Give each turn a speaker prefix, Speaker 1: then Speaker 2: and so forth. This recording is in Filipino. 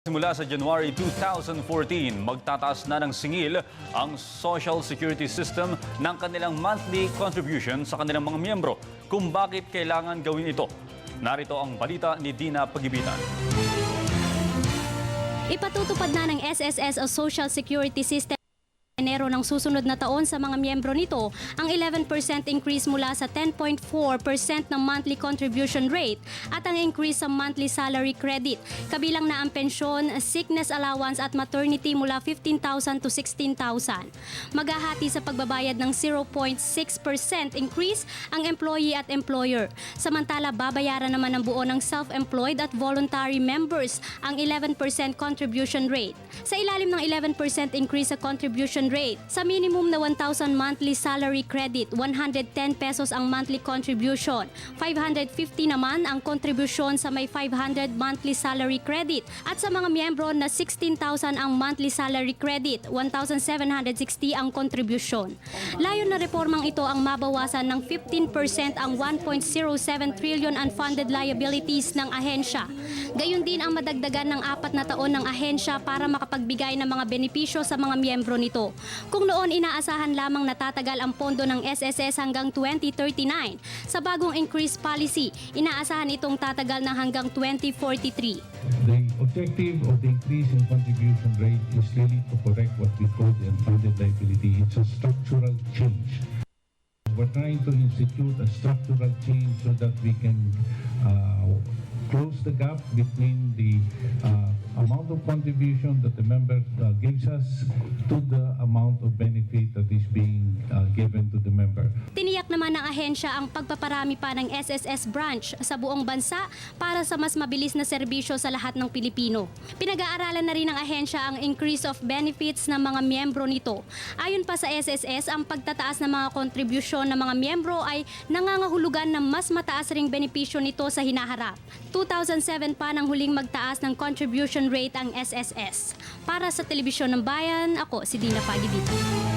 Speaker 1: Simula sa January 2014, magtataas na ng singil ang Social Security System ng kanilang monthly contribution sa kanilang mga miyembro. Kung bakit kailangan gawin ito? Narito ang balita ni Dina Pagibitan.
Speaker 2: Ipatutupad na ng SSS o Social Security System Enero ng susunod na taon sa mga miyembro nito ang 11% increase mula sa 10.4% ng monthly contribution rate at ang increase sa monthly salary credit. Kabilang na ang pensyon, sickness allowance at maternity mula 15,000 to 16,000. Maghahati sa pagbabayad ng 0.6% increase ang employee at employer. Samantala, babayaran naman ang buo ng self-employed at voluntary members ang 11% contribution rate. Sa ilalim ng 11% increase sa contribution rate, sa minimum na 1,000 monthly salary credit, 110 pesos ang monthly contribution. 550 naman ang kontribusyon sa may 500 monthly salary credit. At sa mga miyembro na 16,000 ang monthly salary credit, 1,760 ang kontribusyon. Layon na reformang ito ang mabawasan ng 15% ang 1.07 trillion unfunded liabilities ng ahensya. Gayon din ang madagdagan ng 4 na taon ng ahensya para makapagbigay ng mga benepisyo sa mga miyembro nito. Kung noon inaasahan lamang natatagal ang pondo ng SSS hanggang 2039, sa bagong increase policy, inaasahan itong tatagal ng hanggang 2043.
Speaker 3: The objective of the increase in contribution rate is really to correct what we call the unfunded liability. It's a structural change. We're trying to institute a structural change so that we can close the gap between the amount of contribution that the member gives us to the amount of benefit that is being given to the member.
Speaker 2: Tiniyak naman ng ahensya ang pagpaparami pa ng SSS branch sa buong bansa para sa mas mabilis na serbisyo sa lahat ng Pilipino. Pinag-aaralan na rin ng ahensya ang increase of benefits ng mga miyembro nito. Ayon pa sa SSS, ang pagtataas ng mga kontribusyon ng mga miyembro ay nangangahulugan ng mas mataas ring benepisyo nito sa hinaharap. 2007 pa nang huling magtaas ng contribution rate ang SSS. Para sa Telebisyon ng Bayan, ako si Dina Pagibitan.